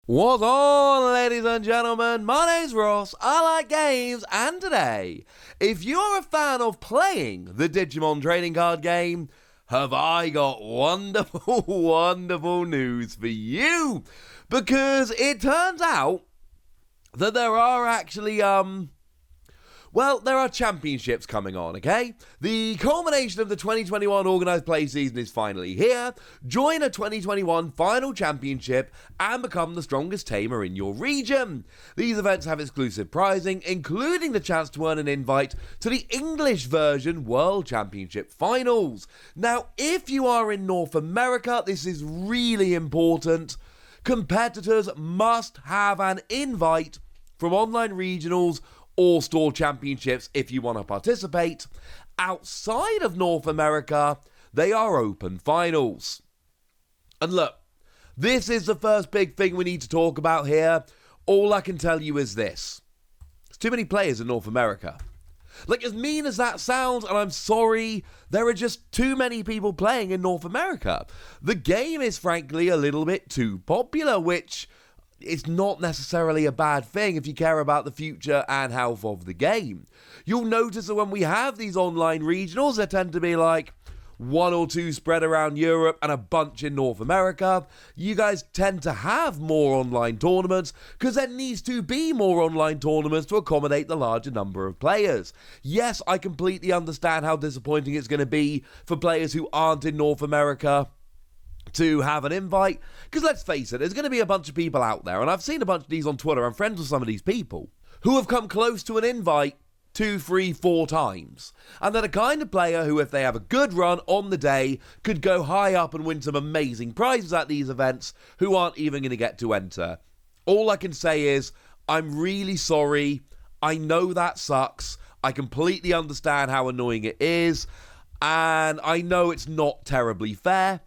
What's on, ladies and gentlemen? My name's Ross, I like games, and today, if you're a fan of playing the Digimon trading card game, have I got wonderful, wonderful news for you. Because it turns out that there are actually, there are championships coming on, okay? The culmination of the 2021 organised play season is finally here. Join a 2021 final championship and become the strongest tamer in your region. These events have exclusive prizing, including the chance to earn an invite to the English version World Championship Finals. Now, if you are in North America, this is really important. Competitors must have an invite from online regionals or store championships if you want to participate. Outside of North America, they are open finals. And look, this is the first big thing we need to talk about here. All I can tell you is this. There's too many players in North America. Like, as mean as that sounds, and I'm sorry, there are just too many people playing in North America. The game is frankly a little bit too popular, which it's not necessarily a bad thing if you care about the future and health of the game. You'll notice that when we have these online regionals, there tend to be like one or two spread around Europe and a bunch in North America. You guys tend to have more online tournaments because there needs to be more online tournaments to accommodate the larger number of players. Yes, I completely understand how disappointing it's going to be for players who aren't in North America to have an invite, because let's face it, there's going to be a bunch of people out there, and I've seen a bunch of these on Twitter, I'm friends with some of these people, who have come close to an invite 2, 3, 4 times, and they're the kind of player who, if they have a good run on the day, could go high up and win some amazing prizes at these events, who aren't even going to get to enter. All I can say is, I'm really sorry, I know that sucks, I completely understand how annoying it is, and I know it's not terribly fair.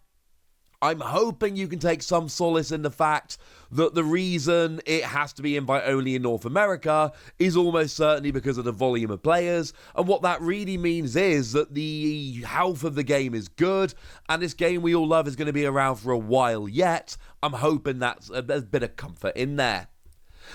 I'm hoping you can take some solace in the fact that the reason it has to be invite only in North America is almost certainly because of the volume of players, and what that really means is that the health of the game is good, and this game we all love is going to be around for a while yet. I'm hoping that's a bit of comfort in there.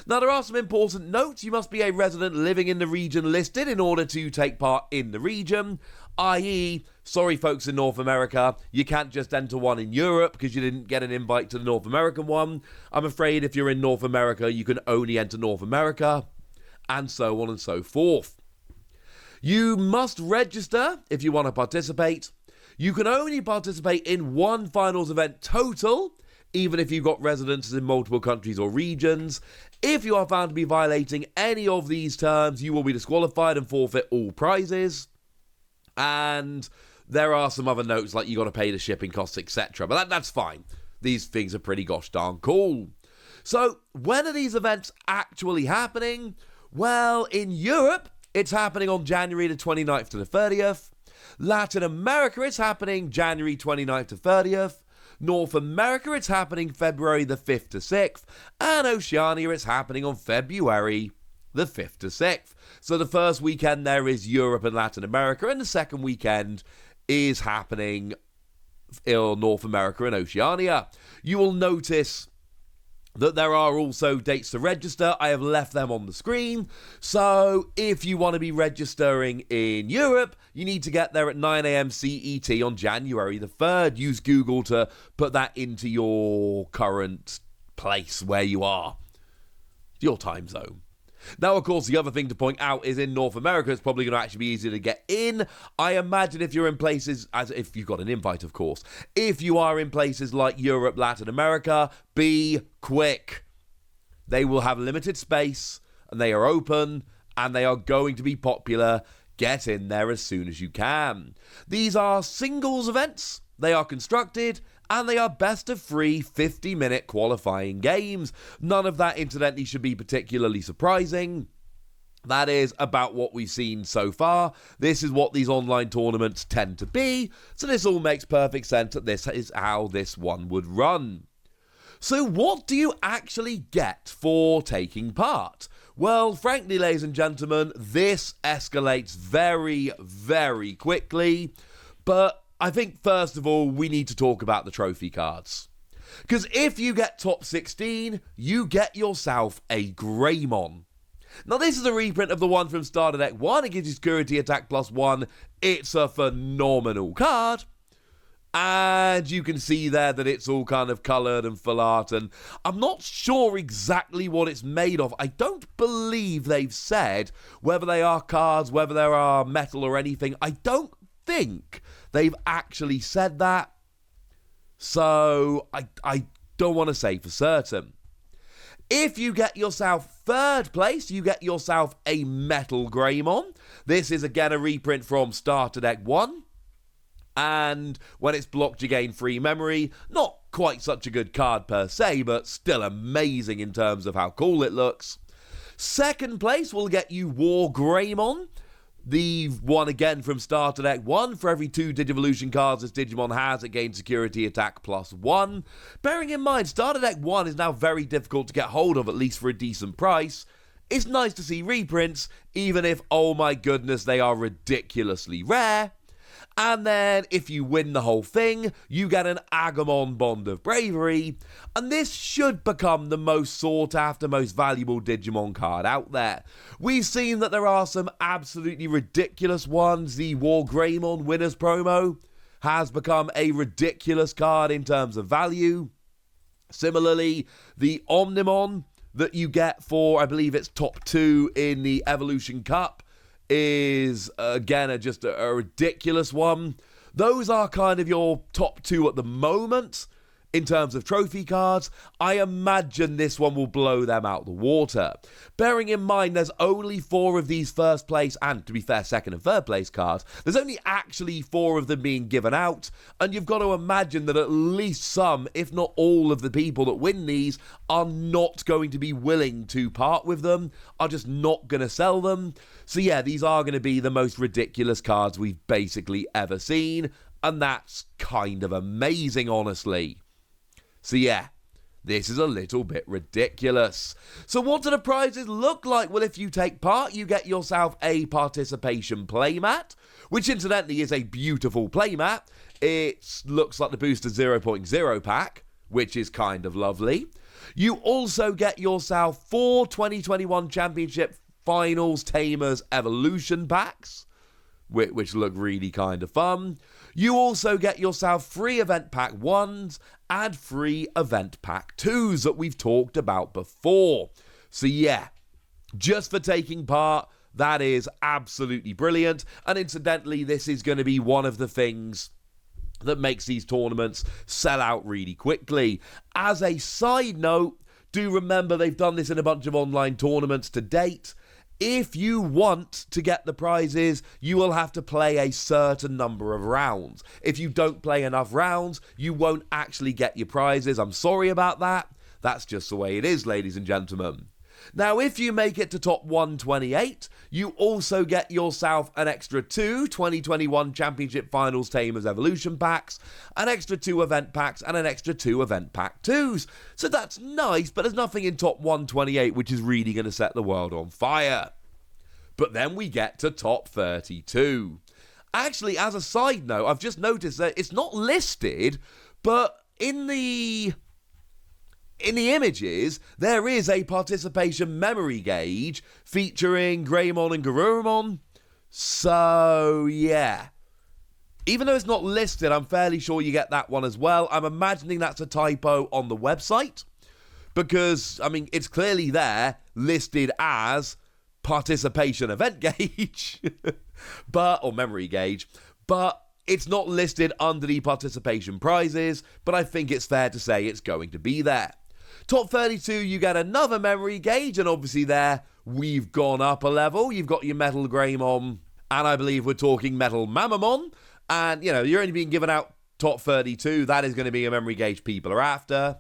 Now, there are some important notes. You must be a resident living in the region listed in order to take part in the region, i.e., sorry folks in North America, you can't just enter one in Europe because you didn't get an invite to the North American one. I'm afraid if you're in North America, you can only enter North America, and so on and so forth. You must register if you want to participate. You can only participate in one finals event total, even if you've got residences in multiple countries or regions. If you are found to be violating any of these terms, you will be disqualified and forfeit all prizes. And there are some other notes like you got to pay the shipping costs, etc. But that's fine. These things are pretty gosh darn cool. So, when are these events actually happening? Well, in Europe, it's happening on January the 29th to the 30th. Latin America, it's happening January 29th to 30th. North America, it's happening February the 5th to 6th, and Oceania, it's happening on February the 5th to 6th. So the first weekend there is Europe and Latin America, and the second weekend is happening in North America and Oceania. You will notice that there are also dates to register. I have left them on the screen. So if you want to be registering in Europe, you need to get there at 9 a.m. CET on January the 3rd. Use Google to put that into your current place where you are, your time zone. Now, of course, the other thing to point out is in North America, it's probably going to actually be easier to get in. I imagine if you're in places, as if you've got an invite, of course. If you are in places like Europe, Latin America, be quick. They will have limited space, and they are open, and they are going to be popular. Get in there as soon as you can. These are singles events. They are constructed, and they are best of 3 50-minute qualifying games. None of that, incidentally, should be particularly surprising. That is about what we've seen so far. This is what these online tournaments tend to be, so this all makes perfect sense that this is how this one would run. So what do you actually get for taking part? Well, frankly, ladies and gentlemen, this escalates very, very quickly, but I think, first of all, we need to talk about the trophy cards. Because if you get top 16, you get yourself a Greymon. Now, this is a reprint of the one from Starter Deck 1. It gives you Security Attack +1. It's a phenomenal card. And you can see there that it's all kind of coloured and full art. And I'm not sure exactly what it's made of. I don't believe they've said whether they are cards, whether they are metal or anything. I don't think they've actually said that. So I don't want to say for certain. If you get yourself third place, you get yourself a Metal Greymon. This is again a reprint from Starter Deck 1. And when it's blocked, you gain free memory. Not quite such a good card per se, but still amazing in terms of how cool it looks. Second place will get you War Greymon. The one again from Starter Deck 1. For every 2 Digivolution cards this Digimon has, it gains Security Attack +1. Bearing in mind, Starter Deck 1 is now very difficult to get hold of, at least for a decent price. It's nice to see reprints, even if, oh my goodness, they are ridiculously rare. And then, if you win the whole thing, you get an Agumon Bond of Bravery, and this should become the most sought after, most valuable Digimon card out there. We've seen that there are some absolutely ridiculous ones. The War Greymon Winners promo has become a ridiculous card in terms of value. Similarly, the Omnimon that you get for, I believe it's top 2 in the Evolution Cup, is again just a ridiculous one. Those are kind of your top 2 at the moment in terms of trophy cards. I imagine this one will blow them out the water. Bearing in mind there's only 4 of these first place, and to be fair, second and third place cards. There's only actually 4 of them being given out, and you've got to imagine that at least some, if not all of the people that win these are not going to be willing to part with them, are just not going to sell them. So yeah, these are going to be the most ridiculous cards we've basically ever seen, and that's kind of amazing, honestly. So yeah, this is a little bit ridiculous. So what do the prizes look like? Well, if you take part, you get yourself a participation playmat, which incidentally is a beautiful playmat. It looks like the Booster 0.0 pack, which is kind of lovely. You also get yourself 4 2021 Championship Finals Tamers Evolution packs, which look really kind of fun. You also get yourself free Event Pack 1s and free Event Pack 2s that we've talked about before. So yeah, just for taking part, that is absolutely brilliant. And incidentally, this is going to be one of the things that makes these tournaments sell out really quickly. As a side note, do remember they've done this in a bunch of online tournaments to date. If you want to get the prizes, you will have to play a certain number of rounds. If you don't play enough rounds, you won't actually get your prizes. I'm sorry about that. That's just the way it is, ladies and gentlemen. Now, if you make it to top 128, you also get yourself an extra 2 2021 Championship Finals Tamers Evolution packs, an extra 2 event packs, and an extra 2 event pack 2s. So that's nice, but there's nothing in top 128 which is really going to set the world on fire. But then we get to top 32. Actually, as a side note, I've just noticed that it's not listed, but in the images, there is a participation memory gauge featuring Greymon and Garurumon. So, yeah. Even though it's not listed, I'm fairly sure you get that one as well. I'm imagining that's a typo on the website, because, I mean, it's clearly there, listed as participation event gauge, or memory gauge, but it's not listed under the participation prizes, but I think it's fair to say it's going to be there. Top 32, you get another memory gauge, and obviously there, we've gone up a level. You've got your Metal Greymon, and I believe we're talking Metal Mamamon, and, you know, you're only being given out top 32. That is going to be a memory gauge people are after.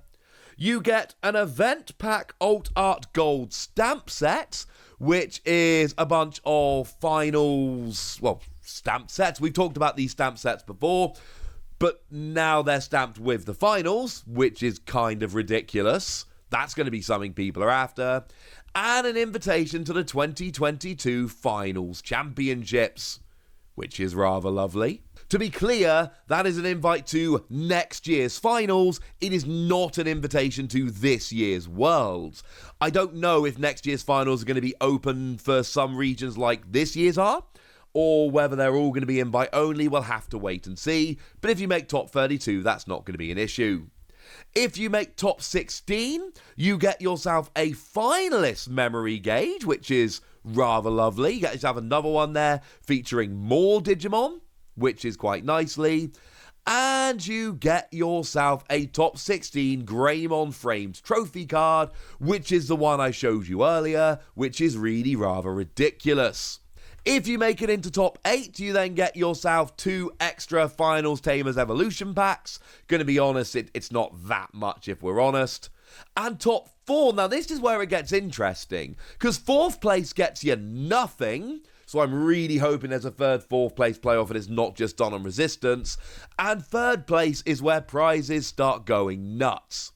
You get an Event Pack Alt Art Gold stamp set, which is a bunch of finals, stamp sets. We've talked about these stamp sets before, but now they're stamped with the finals, which is kind of ridiculous. That's going to be something people are after. And an invitation to the 2022 Finals Championships, which is rather lovely. To be clear, that is an invite to next year's finals. It is not an invitation to this year's Worlds. I don't know if next year's finals are going to be open for some regions like this year's are, or whether they're all going to be invite only. We'll have to wait and see. But if you make top 32, that's not going to be an issue. If you make top 16, you get yourself a finalist memory gauge, which is rather lovely. You get yourself another one there featuring more Digimon, which is quite nicely. And you get yourself a top 16 Greymon framed trophy card, which is the one I showed you earlier, which is really rather ridiculous. If you make it into top 8, you then get yourself 2 extra Finals Tamers Evolution packs. Gonna be honest, it's not that much if we're honest. And top 4, now this is where it gets interesting, because 4th place gets you nothing. So I'm really hoping there's a 3rd, 4th place playoff and it's not just done on Resistance. And 3rd place is where prizes start going nuts.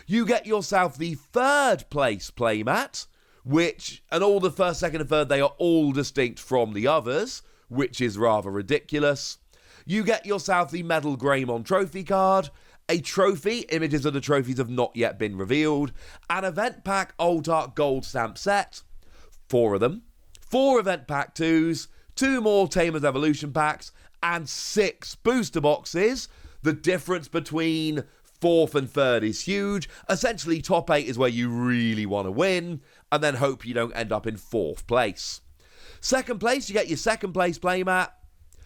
You get yourself the 3rd place playmat, which, and all the 1st, 2nd and 3rd, they are all distinct from the others, which is rather ridiculous. You get yourself the Medal Greymon trophy card, a trophy, images of the trophies have not yet been revealed, an event pack Alt Art Gold Stamp set, 4 of them, 4 event pack 2s, 2 more Tamers Evolution packs, and 6 booster boxes. The difference between 4th and 3rd is huge. Essentially, top 8 is where you really want to win, and then hope you don't end up in 4th place. 2nd place, you get your 2nd place playmat,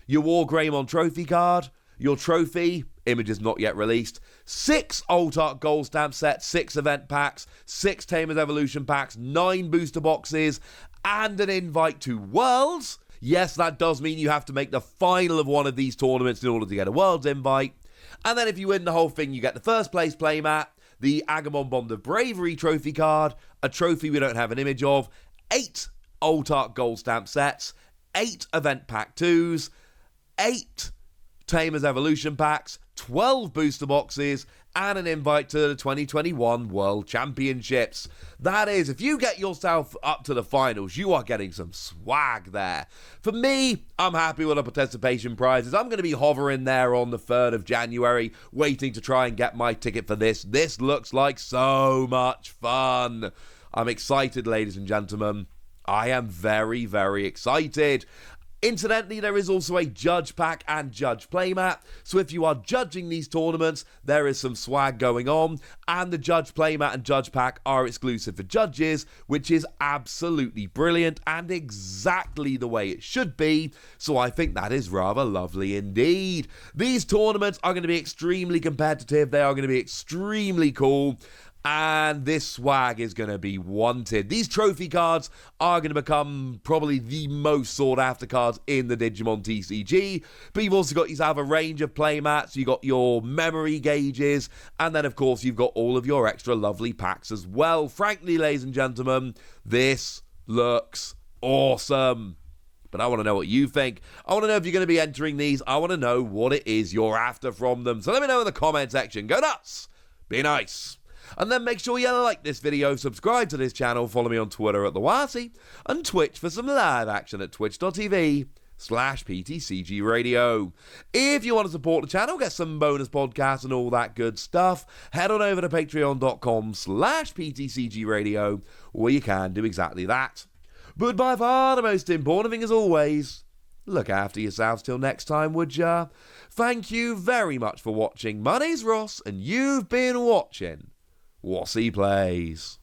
your War Greymon trophy card, your trophy, images not yet released, 6 Alt Art Gold Stamp sets, 6 event packs, 6 Tamers Evolution packs, 9 booster boxes, and an invite to Worlds. Yes, that does mean you have to make the final of one of these tournaments in order to get a Worlds invite. And then if you win the whole thing, you get the 1st place playmat, the Agumon Bond of Bravery trophy card, a trophy we don't have an image of, 8 Alt Art Gold Stamp sets, 8 event pack 2s, 8 Tamers Evolution packs, 12 booster boxes, and an invite to the 2021 World Championships. That is, if you get yourself up to the finals, you are getting some swag there. For me, I'm happy with the participation prizes. I'm going to be hovering there on the 3rd of January, waiting to try and get my ticket for this. This looks like so much fun. I'm excited, ladies and gentlemen. I am very, very excited. Incidentally, there is also a Judge Pack and Judge Playmat, so if you are judging these tournaments, there is some swag going on, and the Judge Playmat and Judge Pack are exclusive for judges, which is absolutely brilliant and exactly the way it should be, so I think that is rather lovely indeed. These tournaments are going to be extremely competitive, they are going to be extremely cool, and this swag is going to be wanted. These trophy cards are going to become probably the most sought after cards in the Digimon TCG, but you've also got yourself a range of playmats, you've got your memory gauges, and then of course you've got all of your extra lovely packs as well. Frankly, ladies and gentlemen, this looks awesome. But I want to know what you think. I want to know if you're going to be entering these. I want to know what it is you're after from them. So let me know in the comment section. Go nuts! Be nice! And then make sure you like this video, subscribe to this channel, follow me on Twitter at TheWasi, and Twitch for some live action at twitch.tv/PTCG Radio. If you want to support the channel, get some bonus podcasts and all that good stuff, head on over to patreon.com/PTCG Radio, where you can do exactly that. But by far the most important thing as always, look after yourselves till next time, would ya? Thank you very much for watching. My name's Ross, and you've been watching Wasi Plays.